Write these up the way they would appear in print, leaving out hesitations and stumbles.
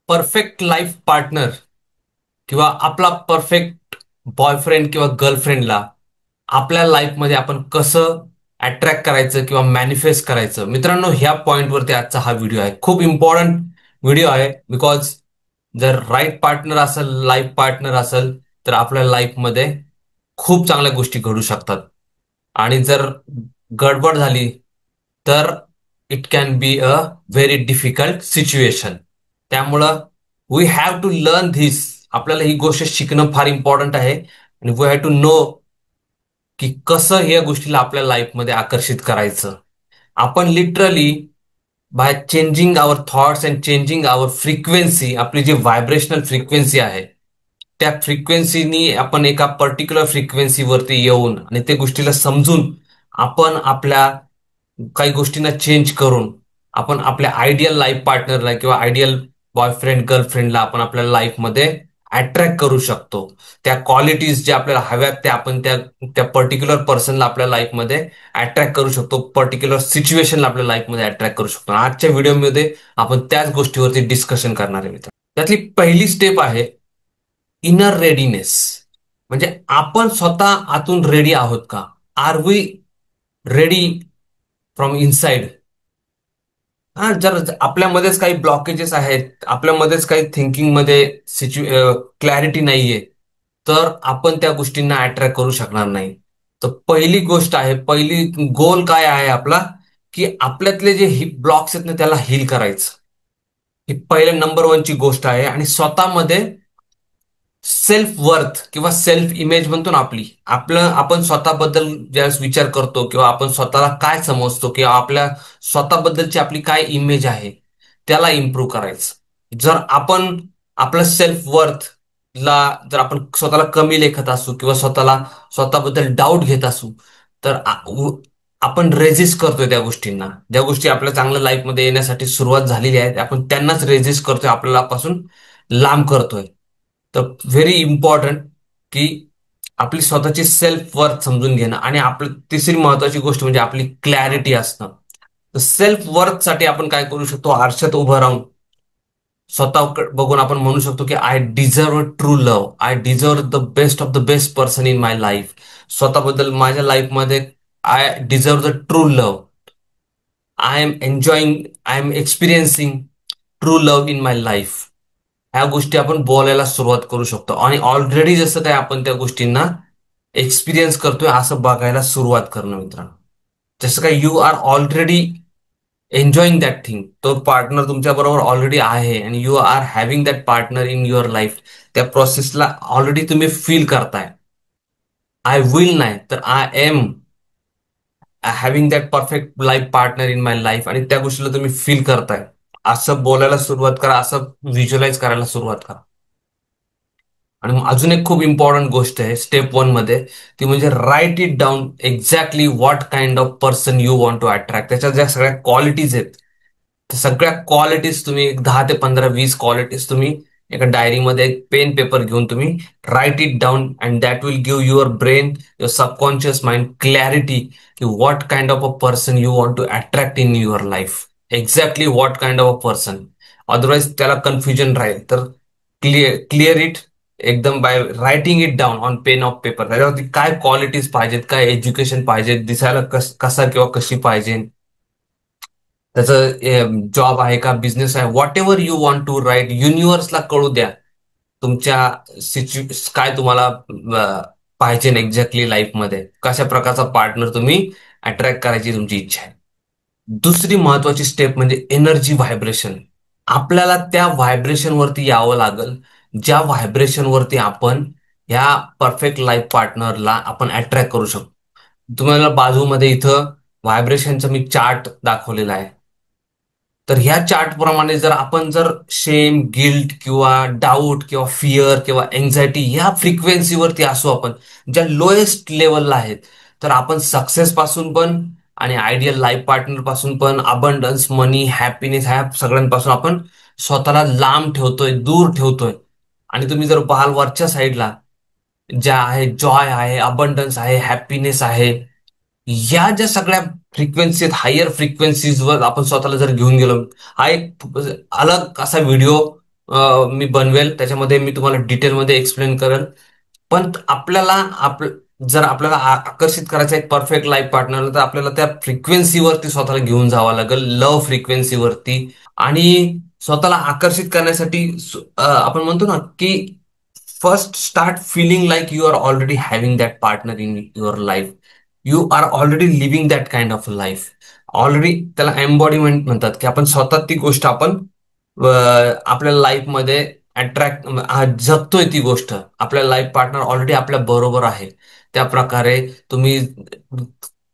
Perfect life partner किंवा आपला perfect boyfriend किंवा गर्लफ्रेंडला आपल्या लाईफमध्ये आपण कसं अट्रॅक्ट करायचं किंवा मॅनिफेस्ट करायचं. मित्रांनो, ह्या पॉइंटवरती आजचा हा व्हिडिओ आहे. खूप इम्पॉर्टंट व्हिडिओ आहे. बिकॉज जर राईट पार्टनर असेल, लाईफ पार्टनर असेल, तर आपल्या लाईफमध्ये खूप चांगल्या गोष्टी घडू शकतात. आणि जर गडबड झाली तर it can be a very difficult situation. त्यामुळं we have to learn this. आपल्याला ही गोष्ट शिकणं फार इम्पॉर्टंट आहे आणि वी हॅव टू नो की कसं या गोष्टीला आपल्या लाईफमध्ये आकर्षित करायचं. आपण literally by changing our thoughts and changing our frequency, आपली जी व्हायब्रेशनल फ्रिक्वेन्सी आहे त्या फ्रिक्वेन्सीनी आपण एका पर्टिक्युलर फ्रिक्वेन्सीवरती येऊन आणि त्या गोष्टीला समजून आपण आपल्या काही गोष्टींना चेंज करून आपण आपल्या आयडियल लाईफ पार्टनरला किंवा आयडियल बॉयफ्रेंड गर्लफ्रेंडला आपण आपल्या लाईफमध्ये अट्रॅक्ट करू शकतो. त्या क्वालिटीज ज्या आपल्याला हव्यात त्या आपण त्या त्या पर्टिक्युलर पर्सनला आपल्या लाईफमध्ये अट्रॅक्ट करू शकतो, पर्टिक्युलर सिच्युएशनला आपल्या लाईफमध्ये अट्रॅक्ट करू शकतो. आजच्या व्हिडिओमध्ये आपण त्याच गोष्टीवरती डिस्कशन करणार आहे मित्र. त्यातली पहिली स्टेप आहे इनर रेडीनेस. म्हणजे आपण स्वतः आतून रेडी आहोत का? Are we ready from inside? हा, जर आपल्यामध्येच काही ब्लॉकेजेस आहेत, आपल्यामध्येच काही थिंकिंगमध्ये क्लॅरिटी नाहीये, तर आपण त्या गोष्टींना अट्रॅक्ट करू शकणार नाही. तर पहिली गोष्ट आहे, पहिली गोल काय आहे आपला, की आपल्यातले जे ब्लॉक्स आहेत ना त्याला हील करायचं. ही पहिल्या नंबर वनची गोष्ट आहे. आणि स्वतःमध्ये सेल्फ वर्थ किंवा सेल्फ इमेज म्हणतो ना आपली, आपण स्वतःबद्दल ज्यावेळेस विचार करतो किंवा आपण स्वतःला काय समजतो किंवा आपल्या स्वतःबद्दलची आपली काय इमेज आहे त्याला इम्प्रूव्ह करायचं. जर आपण आपलं सेल्फ वर्थ ला जर आपण स्वतःला कमी लेखत असू किंवा स्वतःबद्दल डाऊट घेत असू, तर आपण रेजिस्ट करतोय त्या गोष्टींना. ज्या गोष्टी आपल्या चांगल्या लाईफमध्ये येण्यासाठी सुरुवात झालेली आहे आपण त्यांनाच रेजिस्ट करतोय, आपल्याला पासून लांब करतोय. तर व्हेरी इम्पॉर्टंट की आपली स्वतःची सेल्फ वर्थ समजून घेणं. आणि आपली तिसरी महत्वाची गोष्ट म्हणजे आपली क्लॅरिटी असणं. तर सेल्फ वर्थ साठी आपण काय करू शकतो? आरशात उभं राहून स्वतः बघून आपण म्हणू शकतो की I deserve true love, I deserve the best of the best person in my life. स्वतःबद्दल माझ्या लाईफमध्ये I deserve the true love, I am enjoying, I am experiencing true love in my life. ह्या गोष्टी आपण बोलायला सुरुवात करू शकतो. आणि ऑलरेडी जसं काय आपण त्या गोष्टींना एक्सपिरियन्स करतोय असं बघायला सुरुवात करणं मित्रांनो. जसं काय you are already enjoying that thing. तो पार्टनर तुमच्या बरोबर ऑलरेडी आहे आणि you are having that partner in your life. त्या प्रोसेसला ऑलरेडी तुम्ही फील करताय. आय विल नाही तर I am having that perfect life partner in my life. आणि त्या गोष्टीला तुम्ही फील करताय असं बोलायला सुरुवात करा, असं व्हिज्युअलाइज करायला सुरुवात करा. आणि अजून एक खूप इम्पॉर्टंट गोष्ट आहे स्टेप वन मध्ये, ती म्हणजे write it down exactly what kind of person you want to attract. त्याच्या ज्या सगळ्या क्वालिटीज आहेत त्या सगळ्या क्वालिटीज तुम्ही 10 ते 15 20 क्वालिटीज तुम्ही एका डायरीमध्ये एक पेन पेपर घेऊन तुम्ही write it down and that will give your brain, your subconscious mind clarity की what kind of a person you want to attract in your life. Exactly what kind of a person. Otherwise त्याला confusion राहील. तर clear it एकदम by writing it down on pen of paper. त्याच्यावरती काय qualities पाहिजेत, काय education पाहिजेत, दिसायला कसा किंवा कशी पाहिजे, त्याचं जॉब आहे का, बिझनेस आहे, whatever you want to write. युनिव्हर्सला कळू द्या तुमच्या काय तुम्हाला पाहिजे एक्झॅक्टली लाईफमध्ये, कशा प्रकारचा पार्टनर तुम्ही अट्रॅक्ट करायची तुमची इच्छा आहे. दुसरी महत्वाची स्टेप म्हणजे एनर्जी व्हायब्रेशन. आपल्याला त्या व्हायब्रेशन वरती यावं लागल ज्या व्हायब्रेशन वरती आपण ह्या परफेक्ट लाईफ पार्टनरला आपण अट्रॅक्ट करू शकतो. तुम्हाला बाजूमध्ये इथं व्हायब्रेशनचा मी चार्ट दाखवलेला आहे. तर ह्या चार्ट प्रमाणे जर शेम, गिल्ट किंवा डाऊट किंवा फिअर किंवा एन्झायटी ह्या फ्रिक्वेन्सीवरती असू आपण, ज्या लोएस्ट लेवलला आहेत, तर आपण सक्सेस पासून पण आणि आयडियल लाईफ पार्टनर पासून पण, अबंडन्स, मनी, हॅपीनेस ह्या सगळ्यांपासून आपण स्वतःला लांब ठेवतोय, दूर ठेवतोय. आणि तुम्ही जर पाहाल वरच्या साईडला ज्या आहे जॉय आहे, अबंडन्स आहे, हॅपीनेस आहे, या ज्या सगळ्या फ्रिक्वेन्सी आहेत, हायर फ्रिक्वेन्सीजवर आपण स्वतःला जर घेऊन गेलो. हा एक अलग असा व्हिडिओ मी बनवेल, त्याच्यामध्ये मी तुम्हाला डिटेलमध्ये एक्सप्लेन करेल. पण आपल्याला जर आपल्याला आकर्षित करायचं एक परफेक्ट लाईफ पार्टनर, तर आपल्याला त्या फ्रिक्वेन्सीवरती स्वतःला घेऊन जावं लागेल, लव्ह फ्रिक्वेन्सीवरती. आणि स्वतःला आकर्षित करण्यासाठी आपण म्हणतो ना की first start feeling like you are already having that partner in your life. You are already living that kind of life. Already त्याला एम्बॉडीमेंट म्हणतात, की आपण स्वतः ती गोष्ट आपण आपल्या लाईफमध्ये अट्रॅक्ट जगतोय ती गोष्ट. आपल्या लाईफ पार्टनर ऑलरेडी आपल्या बरोबर आहे. त्या प्रकारे तुम्ही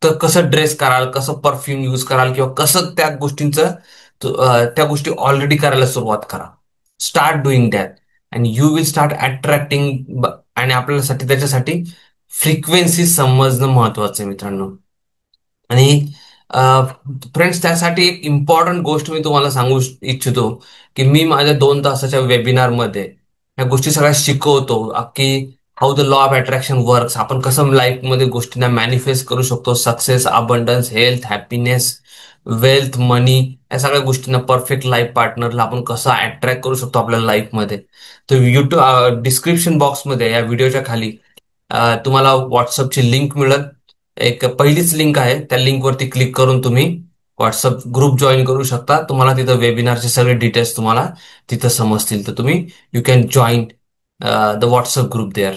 तर कसं ड्रेस कराल, कसं परफ्यूम यूज कराल, किंवा कसं त्या गोष्टींचं त्या गोष्टी ऑलरेडी करायला सुरुवात करा. Start doing that and you will start attracting. आणि आपल्यासाठी त्याच्यासाठी फ्रिक्वेन्सी समजणं महत्वाचं आहे मित्रांनो. आणि फ्रेंड्स, त्यासाठी एक इम्पॉर्टंट गोष्ट मी तुम्हाला सांगू इच्छितो, की मी माझ्या 2 तासाच्या वेबिनारमध्ये या गोष्टी सगळ्या शिकवतो, की how the law of attraction works. आपण कसं लाईफमध्ये गोष्टींना मॅनिफेस्ट करू शकतो, success, abundance, health, happiness, wealth, money, या सगळ्या गोष्टींना, परफेक्ट लाईफ पार्टनरला आपण कसं अट्रॅक्ट करू शकतो आपल्या लाईफमध्ये. तर युट्यूब डिस्क्रिप्शन बॉक्समध्ये या व्हिडिओच्या खाली तुम्हाला व्हॉट्सअपची लिंक मिळेल. एक पहिलीच लिंक आहे, त्या लिंकवरती क्लिक करून तुम्ही व्हॉट्सअप ग्रुप जॉईन करू शकता. तुम्हाला तिथं वेबिनारचे सगळे डिटेल्स तुम्हाला तिथं समजतील. तर तुम्ही you can join the WhatsApp group there.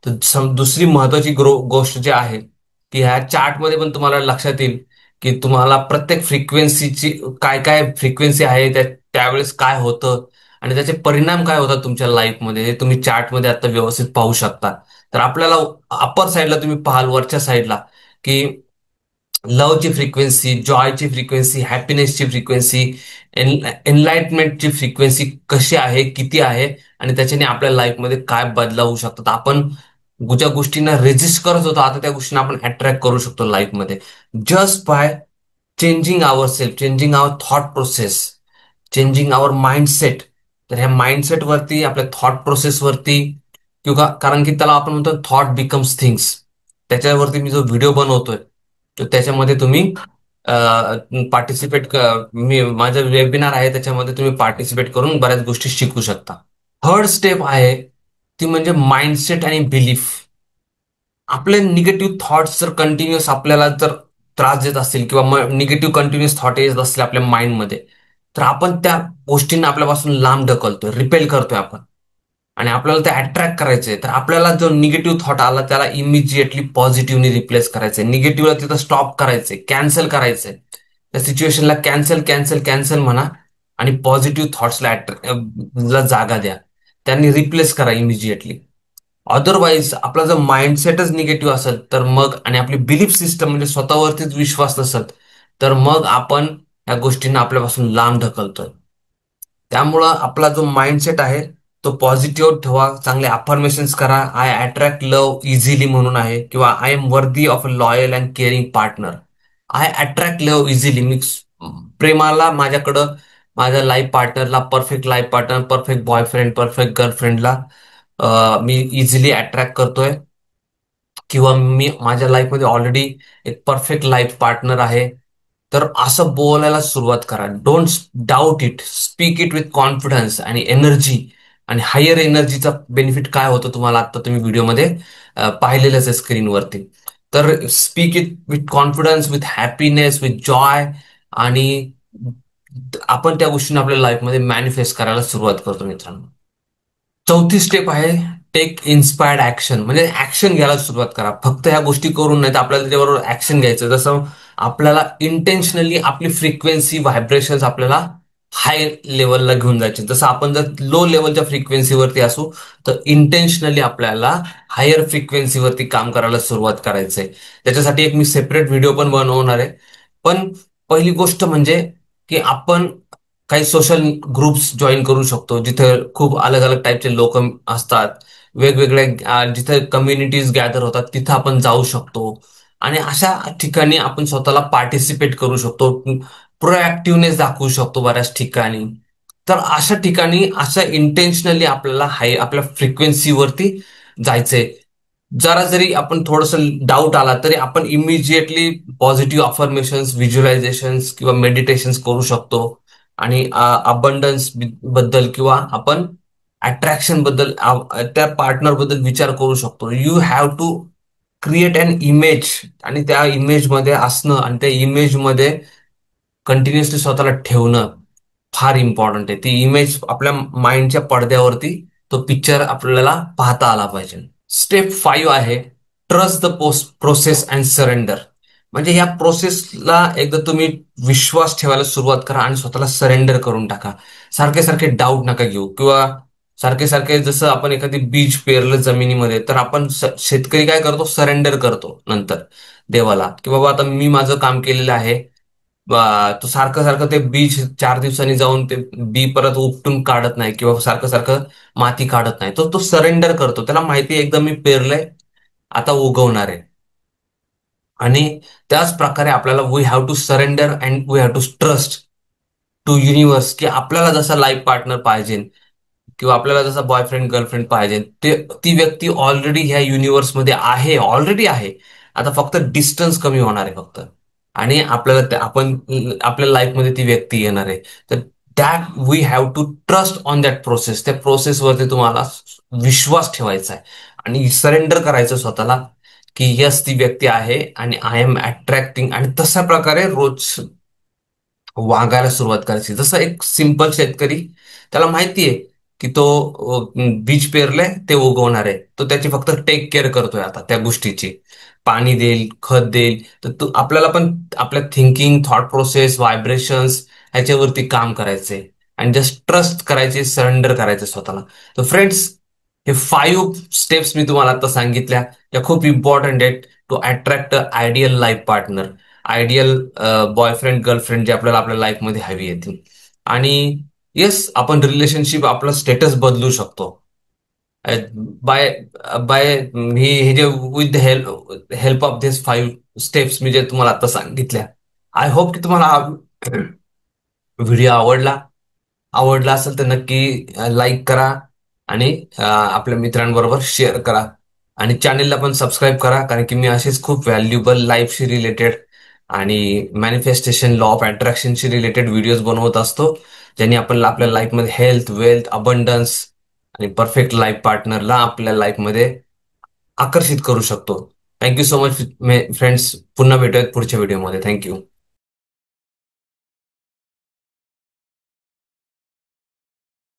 तर दुसरी महत्वाची गोष्ट जी आहे, की ह्या चार्टमध्ये पण तुम्हाला लक्षात येईल की तुम्हाला प्रत्येक फ्रिक्वेन्सीची काय काय फ्रिक्वेन्सी आहे, त्यावेळेस काय होतं आणि त्याचे परिणाम काय होतात तुमच्या लाईफमध्ये, हे तुम्ही चार्टमध्ये आता व्यवस्थित पाहू शकता. तर आपल्याला अप्पर साईडला तुम्ही पाहाल, वरच्या साईडला, की लवची फ्रिक्वेन्सी, जॉयची फ्रिक्वेन्सी, हॅपीनेसची फ्रिक्वेन्सी, एनलाइटमेंटची फ्रिक्वेन्सी कशी आहे, किती आहे, आणि त्याच्याने आपल्या लाईफमध्ये काय बदलाव होऊ शकतात. आपण ज्या गोष्टींना रेजिस्ट करत होतो, आता त्या गोष्टींना आपण अट्रॅक्ट करू शकतो लाईफमध्ये, just by changing our self, changing our thought process, changing our mindset. तर ह्या माइंडसेटवरती, आपल्या थॉट प्रोसेसवरती, किंवा कारण की त्याला आपण म्हणतो थॉट बिकम्स थिंग्स, त्याच्यावरती मी जो व्हिडिओ बनवतोय, तर त्याच्यामध्ये तुम्ही पार्टिसिपेट, मी माझं वेबिनार आहे त्याच्यामध्ये तुम्ही पार्टिसिपेट करून बऱ्याच गोष्टी शिकू शकता. थर्ड स्टेप आहे ती म्हणजे माइंडसेट आणि बिलीफ. आपले निगेटिव्ह थॉट्स जर कंटिन्युअस आपल्याला जर त्रास देत असतील, किंवा निगेटिव्ह कंटिन्युअस थॉट येत असतील आपल्या माइंडमध्ये, तर आपण त्या गोष्टींना आपल्यापासून लांब ढकलतोय, रिपेल करतोय आपण. आणि आपल्याला ते अट्रॅक्ट करायचंय, तर आपल्याला जो निगेटिव्ह थॉट आला त्याला इमिजिएटली पॉझिटिव्हनी रिप्लेस करायचंय, निगेटिव्हला तिथं स्टॉप करायचंय, कॅन्सल करायचंय. त्या सिच्युएशनला कॅन्सल कॅन्सल कॅन्सल म्हणा, आणि पॉझिटिव्ह थॉट्सला ला जागा द्या, त्यांनी रिप्लेस करा इमिजिएटली. अदरवाईज आपला जर माइंडसेटच निगेटिव्ह असेल, तर मग, आणि आपली बिलीफ सिस्टम म्हणजे स्वतःवरतीच विश्वास नसेल, तर मग आपण या गोष्टींना आपल्यापासून लांब ढकलतोय. त्यामुळं आपला जो माइंडसेट आहे तो पॉझिटिव्ह ठेवा, चांगले अफर्मेशन्स करा. आय अट्रॅक्ट लव्ह इझिली म्हणून आहे, किंवा I am worthy of a loyal and caring partner. I attract love easily, मी प्रेमाला, माझ्याकडं, माझ्या लाईफ पार्टनरला, perfect life partner, perfect boyfriend, perfect गर्लफ्रेंडला मी इझिली अट्रॅक्ट करतोय. किंवा मी माझ्या लाईफमध्ये ऑलरेडी एक परफेक्ट लाईफ पार्टनर आहे. तर असं बोलायला सुरुवात करा. Don't doubt it, speak it with confidence आणि एनर्जी. आणि हायर एनर्जीचा बेनिफिट काय होतं तुम्हाला आता तुम्ही व्हिडिओमध्ये पाहिलेलंच आहे स्क्रीनवरती. तर speak it with confidence, with happiness, with Joy, आणि आपण त्या गोष्टींना आपल्या लाईफमध्ये मॅनिफेस्ट करायला सुरुवात करतो मित्रांनो. चौथी स्टेप आहे टेक इन्स्पायर्ड ऍक्शन. म्हणजे ऍक्शन घ्यायला सुरुवात करा. फक्त ह्या गोष्टी करून नाही, तर आपल्याला त्याच्याबरोबर ऍक्शन घ्यायचं. जसं आपल्याला इंटेन्शनली आपली फ्रिक्वेन्सी, व्हायब्रेशन्स आपल्याला हाय लेवलला घेऊन जायचे. जसं आपण जर लो लेवलच्या फ्रिक्वेन्सीवरती असू, तर इंटेन्शनली आपल्याला हायर फ्रिक्वेन्सीवरती काम करायला सुरुवात करायचंय. त्याच्यासाठी एक मी सेपरेट व्हिडिओ पण बनवणार आहे. पण पहिली गोष्ट म्हणजे की आपण काही सोशल ग्रुप्स जॉईन करू शकतो, जिथे खूप अलग अलग टाईपचे लोक असतात, वेगवेगळे जिथे कम्युनिटीज गॅदर होतात, तिथं आपण जाऊ शकतो. आणि अशा ठिकाणी आपण स्वतःला पार्टिसिपेट करू शकतो, प्रोएक्टिव्हनेस दाखवू शकतो बऱ्याच ठिकाणी. तर अशा ठिकाणी असं इंटेन्शनली आपल्याला आपल्या फ्रिक्वेन्सीवरती जायचंय. जरा जरी आपण थोडंसं डाऊट आला तरी आपण इमिजिएटली पॉझिटिव्ह अफर्मेशन्स, व्हिज्युअलायझेशन्स किंवा मेडिटेशन्स करू शकतो. आणि अबंडन्स बद्दल किंवा आपण अट्रॅक्शन बद्दल त्या पार्टनर बद्दल विचार करू शकतो. You have to create an image, आणि त्या इमेजमध्ये असणं आणि त्या इमेजमध्ये कंटिन्युअसली स्वतःला ठेवणं फार इम्पॉर्टंट आहे. ती इमेज आपल्या माइंडच्या पडद्यावरती तो पिक्चर आपल्याला पाहता आला पाहिजे. स्टेप 5 आहे trust the process and surrender. म्हणजे या प्रोसेसला एकदा तुम्ही विश्वास ठेवायला सुरुवात करा आणि स्वतःला सरेंडर करून टाका. सारखे सारखे डाऊट नका घेऊ, किंवा सारखे सारखे जसं आपण एखादी बीज पेरलं जमिनीमध्ये, तर आपण शेतकरी काय करतो, सरेंडर करतो नंतर देवाला, की बाबा आता मी माझं काम केलेलं आहे. तो सारखं सारखं ते बीज 4 दिवसांनी जाऊन ते बी परत उपटून काढत नाही, किंवा सारखं सारखं माती काढत नाही. तो तो सरेंडर करतो. त्याला माहिती आहे एकदा मी पेरलंय, आता उगवणार आहे. आणि त्याच प्रकारे आपल्याला we have to surrender and we have to trust to universe, की आपल्याला जसा लाईफ पार्टनर पाहिजे किंवा आपल्याला जसा बॉयफ्रेंड गर्लफ्रेंड पाहिजे, ते ती व्यक्ती ऑलरेडी ह्या युनिव्हर्समध्ये आहे, ऑलरेडी आहे. आता फक्त डिस्टन्स कमी होणार आहे फक्त, आणि आपल्याला आपण आपल्या लाईफमध्ये ती व्यक्ती येणार आहे. तर that we have to trust on that process. त्या प्रोसेसवरती तुम्हाला विश्वास ठेवायचा आहे आणि सरेंडर करायचं स्वतःला, की यस ती व्यक्ती आहे आणि आय एम अट्रॅक्टिंग, आणि तशा प्रकारे रोज वागायला सुरुवात करायची. जसं एक सिंपल शेतकरी, त्याला माहितीये की तो बीज पेरलंय, ते उगवणार आहे. तो त्याची फक्त टेक केअर करतोय आता त्या गोष्टीची, पाणी देईल, खत देईल. तर तो आपल्याला पण आपल्या थिंकिंग, थॉट प्रोसेस, व्हायब्रेशन्स ह्याच्यावरती काम करायचंय आणि जस्ट ट्रस्ट करायचे, सरेंडर करायचे स्वतःला. तर फ्रेंड्स, हे 5 स्टेप्स मी तुम्हाला आता सांगितल्या, त्या खूप इम्पॉर्टंट आहेत to attract a ideal life partner, ideal boyfriend girlfriend जे आपल्याला आपल्या लाईफमध्ये हवी येतील. आणि येस, आपण रिलेशनशिप आपलं स्टेटस बदलू शकतो बाय बाय हे जे with the help of this 5 steps मी जे तुम्हाला आता सांगितल्या. आय होप की तुम्हाला हा व्हिडिओ आवडला. आवडला असेल तर नक्की लाईक करा आणि आपल्या मित्रांबरोबर शेअर करा. आणि चॅनेलला पण सबस्क्राईब करा, कारण की मी असेच खूप व्हॅल्युबल लाईफशी रिलेटेड आणि मॅनिफेस्टेशन, लॉ ऑफ अट्रॅक्शनशी रिलेटेड व्हिडिओज बनवत असतो, ज्यांनी आपण आपल्या लाईफमध्ये हेल्थ, वेल्थ, अबंडन्स आणि परफेक्ट लाईफ पार्टनरला आपल्या लाईफमध्ये आकर्षित करू शकतो. Thank you so much friends. पुन्हा भेटूयात पुढच्या व्हिडिओमध्ये. थँक्यू.